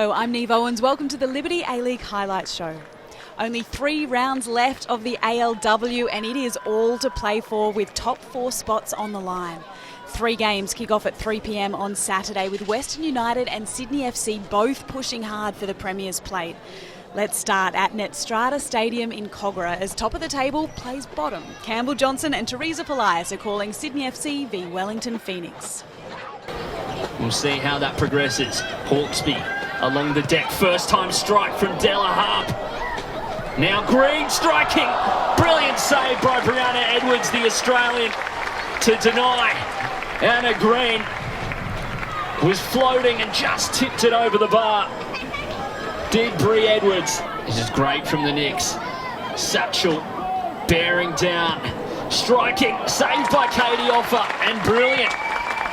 Hello, I'm Neve Owens. Welcome to the Liberty A-League Highlights Show. Only 3 rounds left of the ALW and it is all to play for with top 4 spots on the line. 3 games kick off at 3 p.m. on Saturday with Western United and Sydney FC both pushing hard for the Premier's plate. Let's start at Netstrata Stadium in Kogarah as top of the table plays bottom. Campbell Johnson and Teresa Polias are calling Sydney FC v Wellington Phoenix. We'll see how that progresses. Hawkesby along the deck. First time strike from Della Harp. Now Green striking. Brilliant save by Brianna Edwards, the Australian, to deny. Anna Green was floating and just tipped it over the bar. Did Brie Edwards. This is great from the Knicks. Satchel bearing down. Striking. Saved by Katie Offer. And brilliant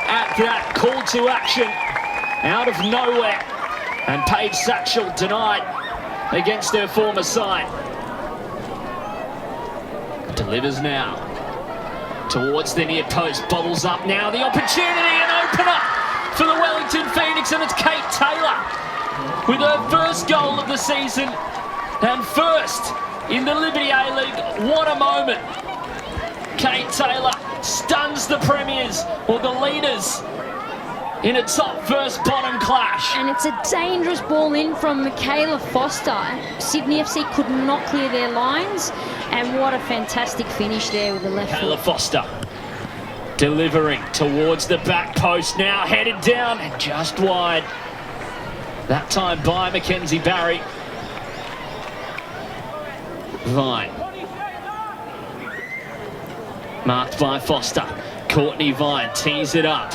at that call to action out of nowhere. And Paige Satchel denied against her former side. Delivers now towards the near post. Bobbles up now. The opportunity and opener for the Wellington Phoenix, and it's Kate Taylor with her first goal of the season and first in the Liberty A-League. What a moment. Kate Taylor stuns the Premiers, or the leaders, in a top versus bottom clash. And it's a dangerous ball in from Michaela Foster. Sydney FC could not clear their lines, and what a fantastic finish there with the left Michaela foot. Foster delivering towards the back post, now headed down and just wide. That time by Mackenzie Barry. Vine. Marked by Foster. Courtney Vine tees it up.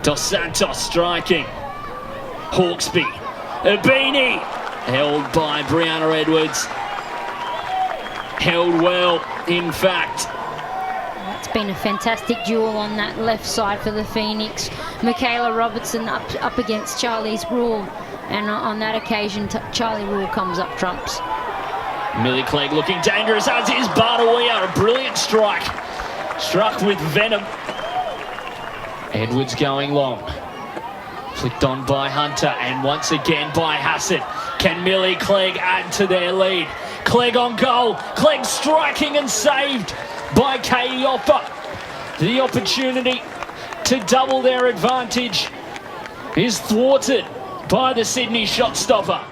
Dos Santos striking. Hawkesby. Abini. Held by Brianna Edwards. Held well, in fact. It's been a fantastic duel on that left side for the Phoenix. Michaela Robertson up against Charlie's Rule, and on that occasion Charlie Rule comes up trumps. Millie Clegg looking dangerous, as is Bartawia. A brilliant strike. Struck with venom. Edwards going long. Flicked on by Hunter, and once again by Hassett. Can Millie Clegg add to their lead? Clegg on goal. Clegg striking and saved by Katie Offer. The opportunity to double their advantage is thwarted by the Sydney shot stopper.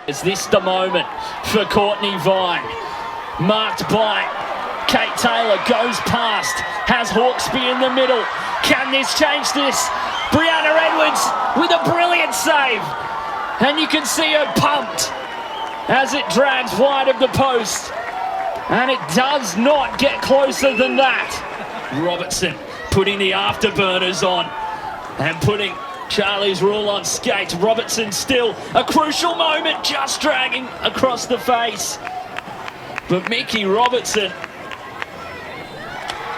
Is this the moment for Courtney Vine? Marked by Kate Taylor, goes past, has Hawkesby in the middle. Can this change this? Brianna Edwards with a brilliant save. And you can see her pumped as it drags wide of the post. And it does not get closer than that. Robertson putting the afterburners on and putting Charlie's Rule on skates. Robertson still a crucial moment, just dragging across the face. But Mickey Robertson,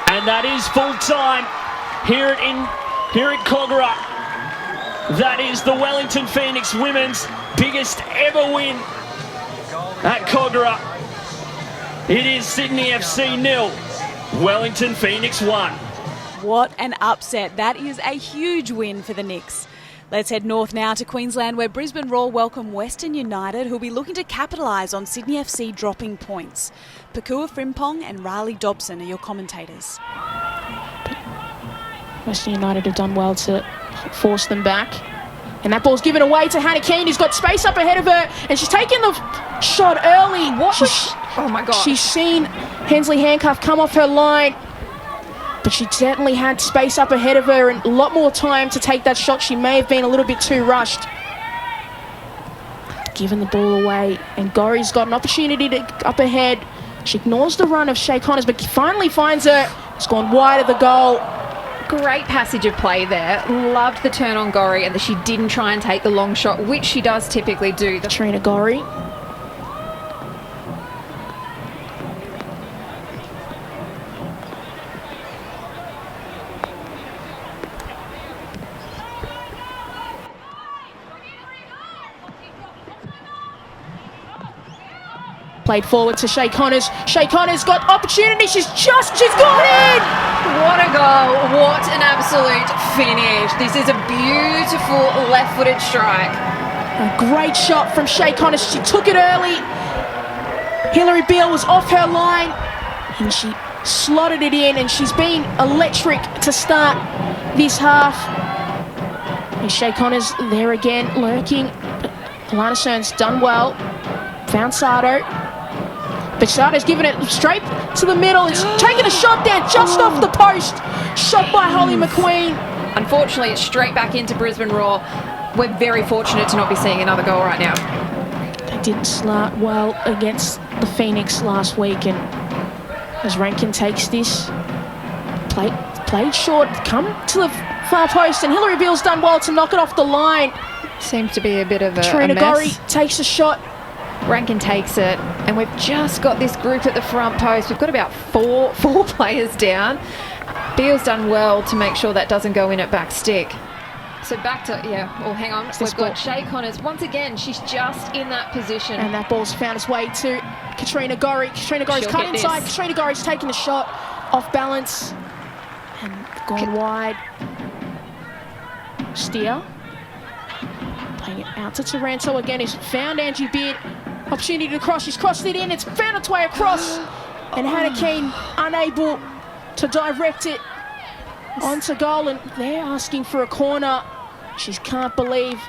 and that is full time here at Kogarah. That is the Wellington Phoenix women's biggest ever win at Kogarah. It is Sydney FC 0, Wellington Phoenix 1. What an upset. That is a huge win for the Knicks. Let's head north now to Queensland, where Brisbane Roar welcome Western United, who'll be looking to capitalise on Sydney FC dropping points. Pakua Frimpong and Riley Dobson are your commentators. Western United have done well to force them back. And that ball's given away to Hannah Keane, who's got space up ahead of her, and she's taken the shot early. Oh my God. She's seen Hensley Handcuff come off her line, but she certainly had space up ahead of her and a lot more time to take that shot. She may have been a little bit too rushed. Giving the ball away, and Gorry's got an opportunity to up ahead. She ignores the run of Shay Connors, but finally finds her. It's gone wide of the goal. Great passage of play there. Loved the turn on Gorry, and that she didn't try and take the long shot, which she does typically do. Trina Gorry. Played forward to Shay Connors. Shay Connors got opportunity. She's gone in! What a goal. What an absolute finish. This is a beautiful left-footed strike. A great shot from Shay Connors. She took it early. Hillary Beale was off her line and she slotted it in, and she's been electric to start this half. And Shay Connors there again, lurking. Alana Cern's done well. Found Sato. But Sato's given it straight to the middle. It's taking a shot down just off the post. Shot by Holly McQueen. Unfortunately, it's straight back into Brisbane Roar. We're very fortunate to not be seeing another goal right now. They didn't start well against the Phoenix last week, and as Rankin takes this, played short, come to the far post, and Hillary Beale's done well to knock it off the line. Seems to be a bit of a Trina mess. Gorry takes a shot. Rankin takes it, and we've just got this group at the front post. We've got about four players down. Beale's done well to make sure that doesn't go in at back stick. So back to, hang on. We've got Shay Connors. Once again, she's just in that position. And that ball's found its way to Katrina Gorry. Katrina Gorry's cut inside. Katrina Gorry's taking the shot off balance and gone wide. Steer. Playing it out to Taranto again. He's found Angie Beard. Opportunity to cross. She's crossed it in. It's found its way across. And Hannah Keane unable to direct it onto goal. And they're asking for a corner. She can't believe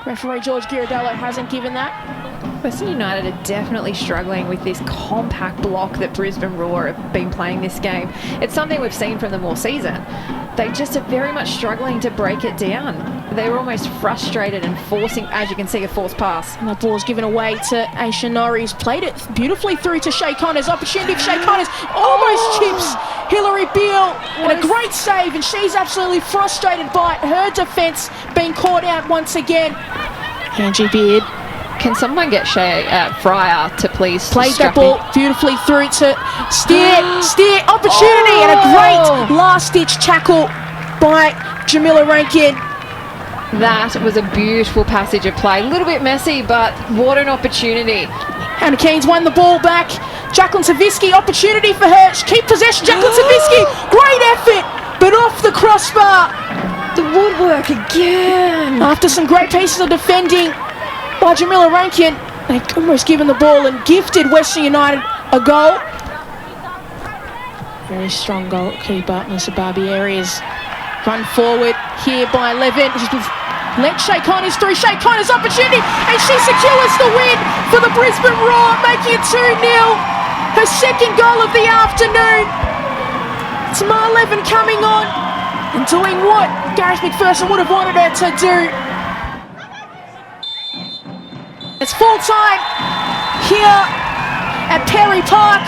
referee George Ghirardello hasn't given that. Western United are definitely struggling with this compact block that Brisbane Roar have been playing this game. It's something we've seen from them all season. They just are very much struggling to break it down. They were almost frustrated and forcing, as you can see, a forced pass. And the ball's given away to Aisha Norrie, who's played it beautifully through to Shay Connors. Opportunity for Shay Connors, almost chips Hillary Beale. And a great save, and she's absolutely frustrated by her defence being caught out once again. Angie Beard. Can someone get Shay Fryer to please played that ball beautifully through to Steer, opportunity, and a great last-ditch tackle by Jamila Rankin. That was a beautiful passage of play. A little bit messy, but what an opportunity. Hannah Keane's won the ball back. Jacqueline Savitsky, opportunity for her. Keep possession, Jacqueline Savitsky. Great effort, but off the crossbar. The woodwork again. After some great pieces of defending by Jamila Rankin, they've almost given the ball and gifted Western United a goal. Very strong goalkeeper, Melissa Barbieri, is run forward here by Levin. Let Shay Connors through. Shay Connors opportunity, and she secures the win for the Brisbane Roar, making it 2-0. Her second goal of the afternoon. Tamar Levin coming on and doing what Gareth McPherson would have wanted her to do. It's full time here at Perry Park,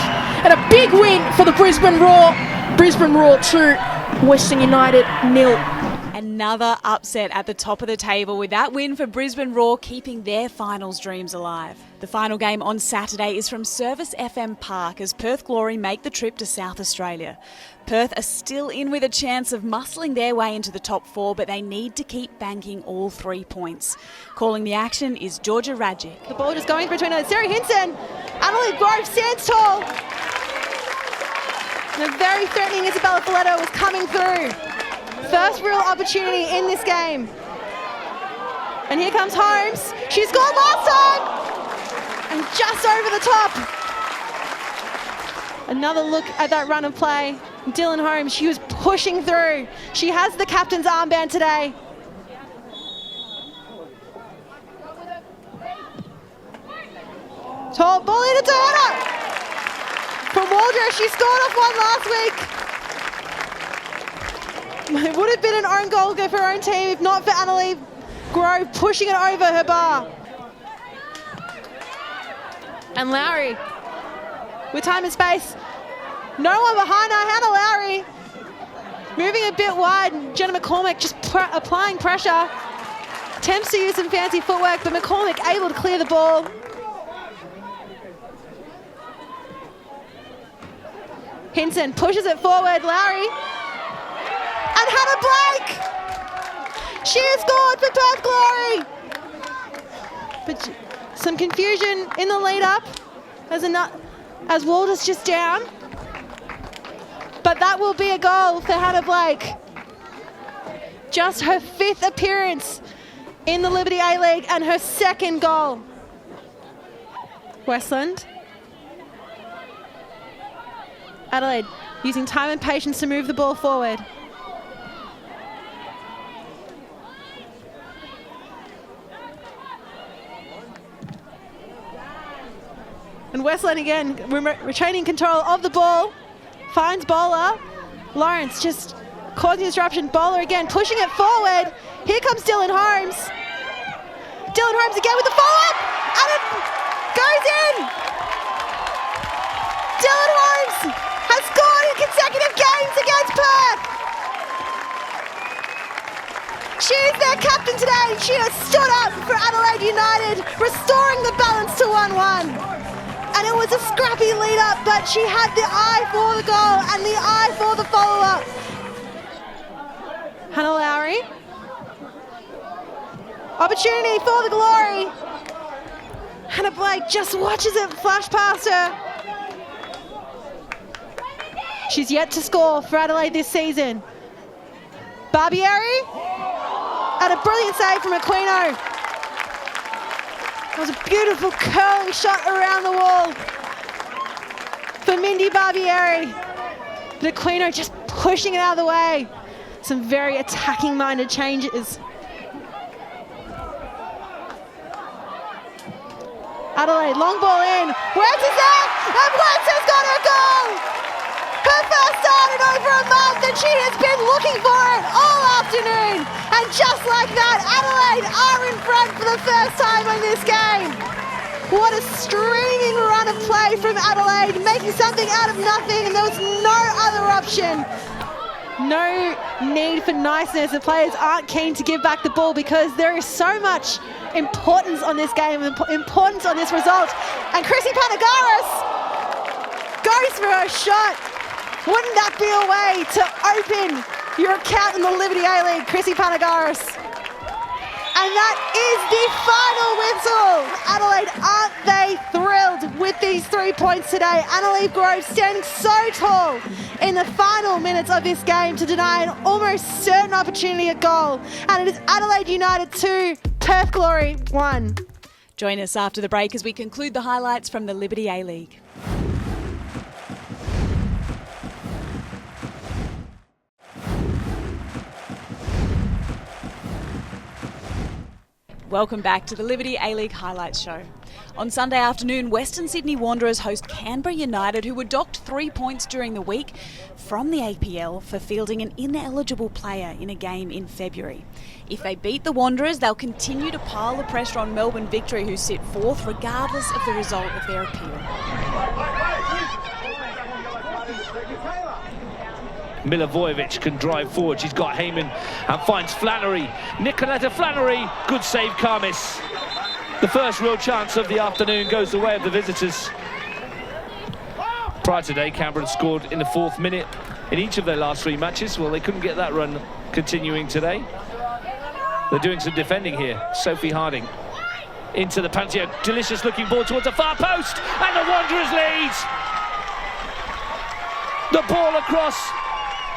and a big win for the Brisbane Roar. Brisbane Roar 2, Western United 0. Another upset at the top of the table, with that win for Brisbane Roar keeping their finals dreams alive. The final game on Saturday is from Service FM Park as Perth Glory make the trip to South Australia. Perth are still in with a chance of muscling their way into the top 4, but they need to keep banking all 3 points. Calling the action is Georgia Radjic. The ball just going between Sarah Hinson. Adelaide Grove stands tall. And a very threatening Isabella Folletto was coming through. First real opportunity in this game. And here comes Holmes. She scored last time. And just over the top. Another look at that run of play. Dylan Holmes, she was pushing through. She has the captain's armband today. Tall ball into Toyota. From Waldrop, she scored off one last week. It would have been an own goal for her own team if not for Adelaide Grove pushing it over her bar. And Lowry, with time and space, no one behind her. Hannah Lowry moving a bit wide. Jenna McCormick just applying pressure. Attempts to use some fancy footwork, but McCormick able to clear the ball. Hinson pushes it forward. Lowry. And Hannah Blake! She has scored for Perth Glory! But some confusion in the lead-up as Walter's just down. But that will be a goal for Hannah Blake. Just her 5th appearance in the Liberty A-League and her 2nd goal. Westland. Adelaide using time and patience to move the ball forward. And Westland again retaining control of the ball. Finds Bowler. Lawrence just causing disruption. Bowler again pushing it forward. Here comes Dylan Holmes. Dylan Holmes again with the follow-up. And it goes in. Dylan Holmes has scored in consecutive games against Perth. She is their captain today. She has stood up for Adelaide United, restoring the balance to 1-1. And it was a scrappy lead-up, but she had the eye for the goal and the eye for the follow-up. Hannah Lowry. Opportunity for the glory. Hannah Blake just watches it flash past her. She's yet to score for Adelaide this season. Barbieri. And a brilliant save from Aquino. That was a beautiful curling shot around the wall for Mindy Barbieri. But Aquino just pushing it out of the way. Some very attacking-minded changes. Adelaide, long ball in. Wentz is there, and Wentz has got her goal! Her first start in over a month, and she has been looking for it all afternoon. And just like that, Adelaide are in front for the first time in this game. What a streaming run of play from Adelaide, making something out of nothing, and there was no other option. No need for niceness. The players aren't keen to give back the ball because there is so much importance on this game, importance on this result. And Chrissy Panagaris goes for her shot. Wouldn't that be a way to open your account in the Liberty A-League, Chrissy Panagaris? And that is the final whistle. Adelaide, aren't they thrilled with these 3 points today? Annalise Grove standing so tall in the final minutes of this game to deny an almost certain opportunity at goal. And it is Adelaide United 2, Perth Glory 1. Join us after the break as we conclude the highlights from the Liberty A-League. Welcome back to the Liberty A-League Highlights Show. On Sunday afternoon, Western Sydney Wanderers host Canberra United, who were docked 3 points during the week from the APL for fielding an ineligible player in a game in February. If they beat the Wanderers, they'll continue to pile the pressure on Melbourne Victory, who sit fourth regardless of the result of their appeal. Milivojevic can drive forward. She's got Heyman and finds Flannery. Nicoletta Flannery. Good save, Karmis. The first real chance of the afternoon goes the way of the visitors. Prior today, Canberra had scored in the 4th minute in each of their last 3 matches. Well, they couldn't get that run continuing today. They're doing some defending here. Sophie Harding into the Pantio. Delicious looking ball towards the far post. And the Wanderers lead. The ball across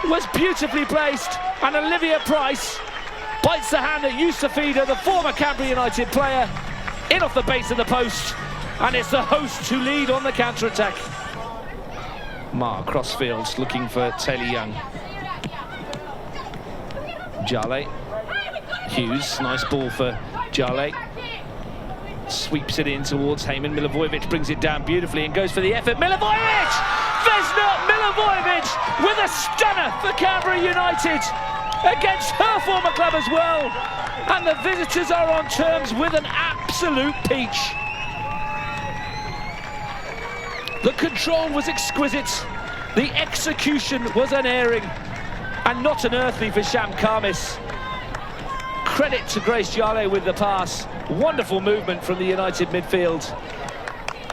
was beautifully placed, and Olivia Price bites the hand that used to feed her, the former Canberra United player, in off the base of the post, and it's the hosts who lead on the counter-attack. Ma crossfields looking for Taylor Young. Jale. Hughes, nice ball for Jale. Sweeps it in towards Heyman. Milivojevic brings it down beautifully and goes for the effort. Milivojevic! Vesna Milivojevic with a stunner for Canberra United against her former club as well. And the visitors are on terms with an absolute peach. The control was exquisite. The execution was unerring and not unearthly for Sham Karmis. Credit to Grace Jale with the pass. Wonderful movement from the United midfield.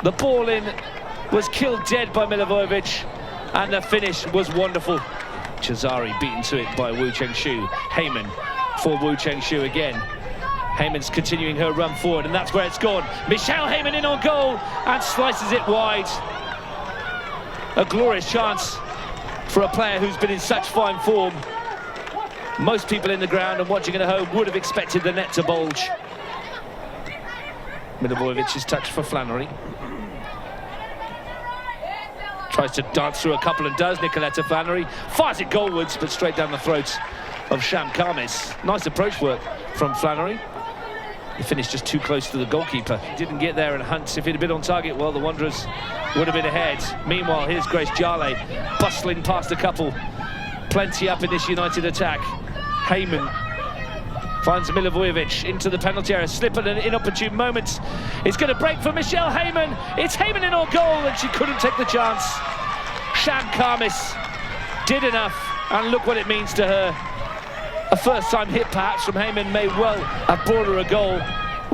The ball in was killed dead by Milivojevic, and the finish was wonderful. Chazari beaten to it by Wu Cheng-shu. Heyman for Wu Cheng-shu again. Heyman's continuing her run forward, and that's where it's gone. Michelle Heyman in on goal and slices it wide. A glorious chance for a player who's been in such fine form. Most people in the ground and watching at home would have expected the net to bulge. Milivojevic's touch for Flannery. Tries to dance through a couple and does. Nicoletta Flannery fires it goalwards, but straight down the throat of Sham Khamis. Nice approach work from Flannery. He finished just too close to the goalkeeper. He didn't get there, and Hunt, if he'd have been on target, well, the Wanderers would have been ahead. Meanwhile, here's Grace Jale bustling past a couple. Plenty up in this United attack. Heyman finds Milivojevic into the penalty area. Slip at an inopportune moment. It's going to break for Michelle Heyman. It's Heyman in on goal, and she couldn't take the chance. Sham Khamis did enough, and look what it means to her. A first-time hit, perhaps, from Heyman may well have brought her a goal.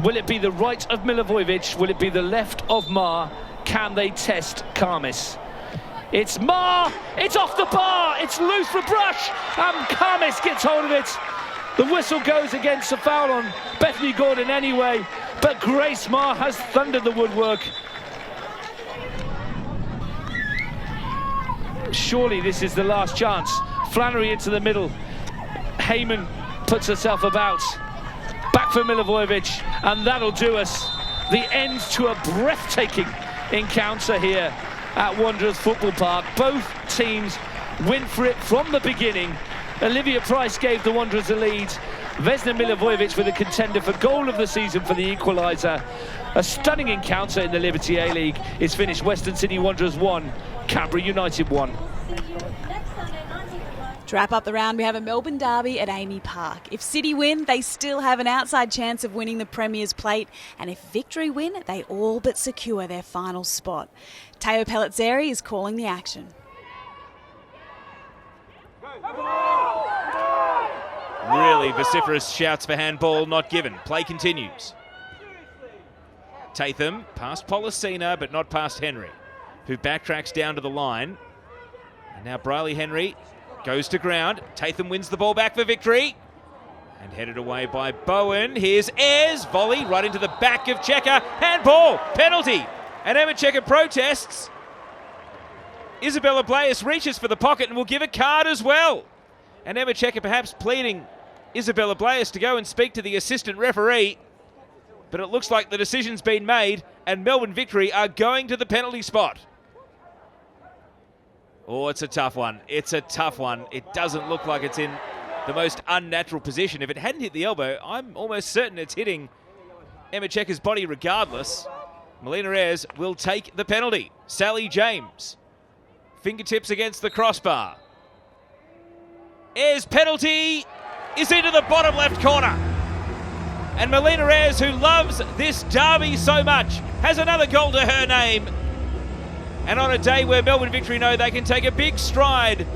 Will it be the right of Milivojevic? Will it be the left of Ma? Can they test Khamis? It's Ma! It's off the bar! It's loose for Brush! And Khamis gets hold of it. The whistle goes against a foul on Bethany Gordon anyway, but Grace Ma has thundered the woodwork. Surely this is the last chance. Flannery into the middle. Heyman puts herself about. Back for Milivojevic, and that'll do us. The end to a breathtaking encounter here at Wanderers Football Park. Both teams win for it from the beginning. Olivia Price gave the Wanderers a lead. Vesna Milivojevic with a contender for goal of the season for the equaliser. A stunning encounter in the Liberty A-League. It's finished Western Sydney Wanderers 1, Canberra United 1. To wrap up the round, we have a Melbourne derby at Amy Park. If City win, they still have an outside chance of winning the Premier's Plate, and if Victory win, they all but secure their final spot. Teo Pellizzeri is calling the action. Really vociferous shouts for handball not given. Play continues. Tatham past Policina, but not past Henry, who backtracks down to the line. And now Briley Henry goes to ground. Tatham wins the ball back for Victory. And headed away by Bowen. Here's Ayres. Volley right into the back of Checker. Handball. Penalty. And Emma Checker protests. Isabella Blais reaches for the pocket and will give a card as well. And Emma Checker perhaps pleading Isabella Blais to go and speak to the assistant referee. But it looks like the decision's been made and Melbourne Victory are going to the penalty spot. Oh, it's a tough one. It's a tough one. It doesn't look like it's in the most unnatural position. If it hadn't hit the elbow, I'm almost certain it's hitting Emma Checker's body regardless. Melina Ayres will take the penalty. Sally James. Fingertips against the crossbar. Ayres' penalty is into the bottom left corner. And Melina Ayres, who loves this derby so much, has another goal to her name. And on a day where Melbourne Victory know they can take a big stride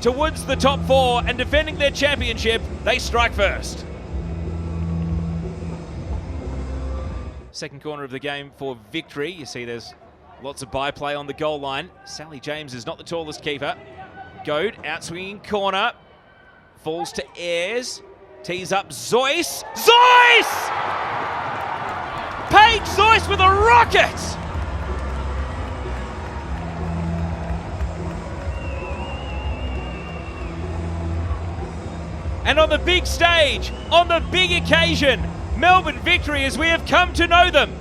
towards the top four and defending their championship, they strike first. Second corner of the game for Victory. You see there's lots of byplay on the goal line. Sally James is not the tallest keeper. Goad, out-swinging corner. Falls to Ayres. Tees up Zoyce. Zoyce! Paige Zoyce with a rocket! And on the big stage, on the big occasion, Melbourne Victory, as we have come to know them,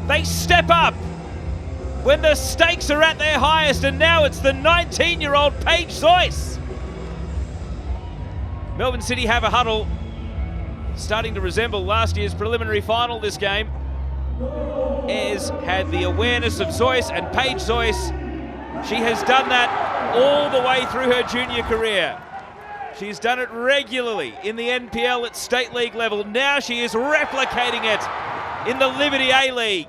they step up when the stakes are at their highest, and now it's the 19-year-old Paige Zoyce. Melbourne City have a huddle, starting to resemble last year's preliminary final this game. Ayres had the awareness of Zoyce, and Paige Zoyce, she has done that all the way through her junior career. She's done it regularly in the NPL at State League level. Now she is replicating it in the Liberty A-League.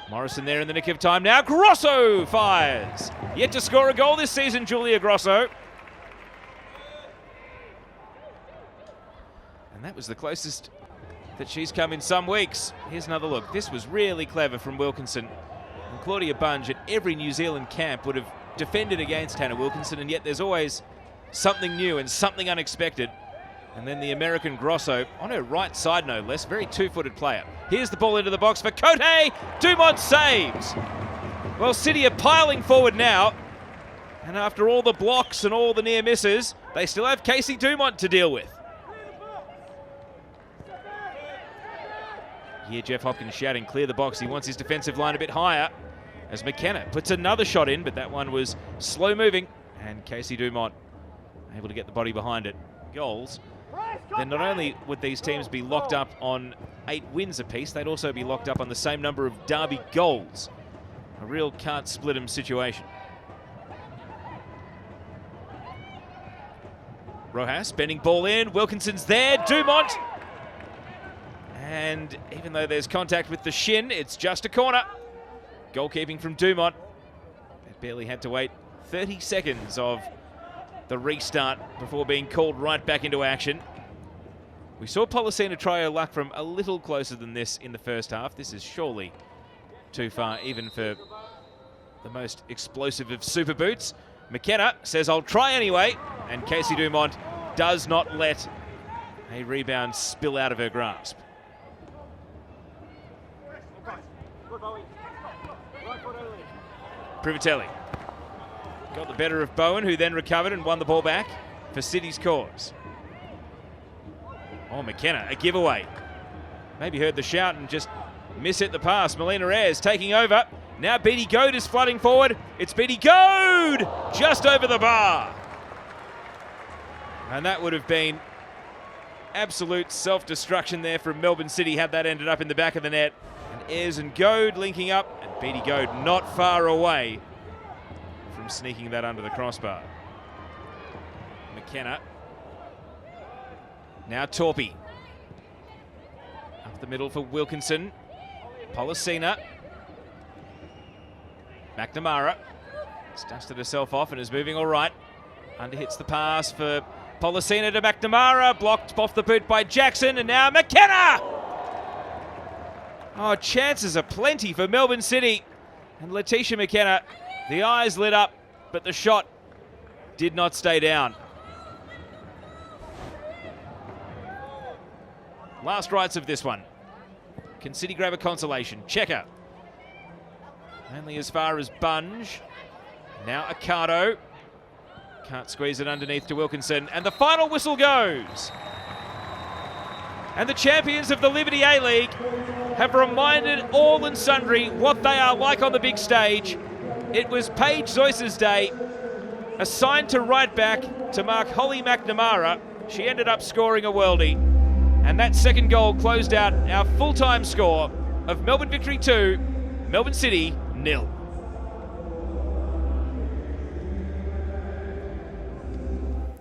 Morrison there in the nick of time now. Grosso fires. Yet to score a goal this season, Julia Grosso. And that was the closest that she's come in some weeks. Here's another look. This was really clever from Wilkinson. And Claudia Bunge at every New Zealand camp would have defended against Hannah Wilkinson, and yet there's always something new and something unexpected. And then the American Grosso on her right side, no less. Very two-footed player. Here's the ball into the box for Cote. Dumont saves. Well, City are piling forward now. And after all the blocks and all the near misses, they still have Casey Dumont to deal with. Here, Jeff Hopkins shouting, clear the box. He wants his defensive line a bit higher as McKenna puts another shot in, but that one was slow moving. And Casey Dumont able to get the body behind it. Goals. Then not only would these teams be locked up on 8 wins apiece, they'd also be locked up on the same number of derby goals. A real can't split 'em situation. Rojas bending ball in. Wilkinson's there. Dumont. And even though there's contact with the shin, it's just a corner. Goalkeeping from Dumont. It barely had to wait 30 seconds of the restart before being called right back into action. We saw Pollicina try her luck from a little closer than this in the first half. This is surely too far, even for the most explosive of super boots. McKenna says, I'll try anyway. And Casey Dumont does not let a rebound spill out of her grasp. Privatelli got the better of Bowen, who then recovered and won the ball back for City's cause. Oh, McKenna, a giveaway. Maybe heard the shout and just miss-hit the pass. Melina Ayres taking over. Now Beatty Goad is flooding forward. It's Beatty Goad just over the bar. And that would have been absolute self-destruction there from Melbourne City had that ended up in the back of the net. And Ayres and Goad linking up, and Beatty Goad not far away from sneaking that under the crossbar. McKenna. Now Torpy. Up the middle for Wilkinson. Pollicina. McNamara. Has dusted herself off and is moving all right. Underhits the pass for Pollicina to McNamara. Blocked off the boot by Jackson, and now McKenna! Oh, chances are plenty for Melbourne City. And Letitia McKenna, the eyes lit up, but the shot did not stay down. Last rights of this one. Can City grab a consolation? Checker. Only as far as Bunge. Now Accardo. Can't squeeze it underneath to Wilkinson. And the final whistle goes. And the champions of the Liberty A-League have reminded all and sundry what they are like on the big stage. It was Paige Zoyce's day. Assigned to right back to mark Holly McNamara. She ended up scoring a worldie. And that second goal closed out our full-time score of Melbourne Victory 2, Melbourne City 0.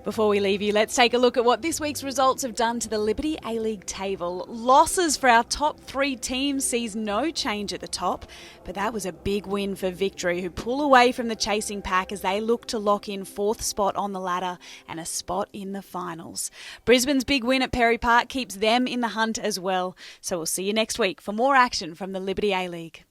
Before we leave you, let's take a look at what this week's results have done to the Liberty A-League table. Losses for our top 3 teams sees no change at the top, but that was a big win for Victory, who pull away from the chasing pack as they look to lock in 4th spot on the ladder and a spot in the finals. Brisbane's big win at Perry Park keeps them in the hunt as well. So we'll see you next week for more action from the Liberty A-League.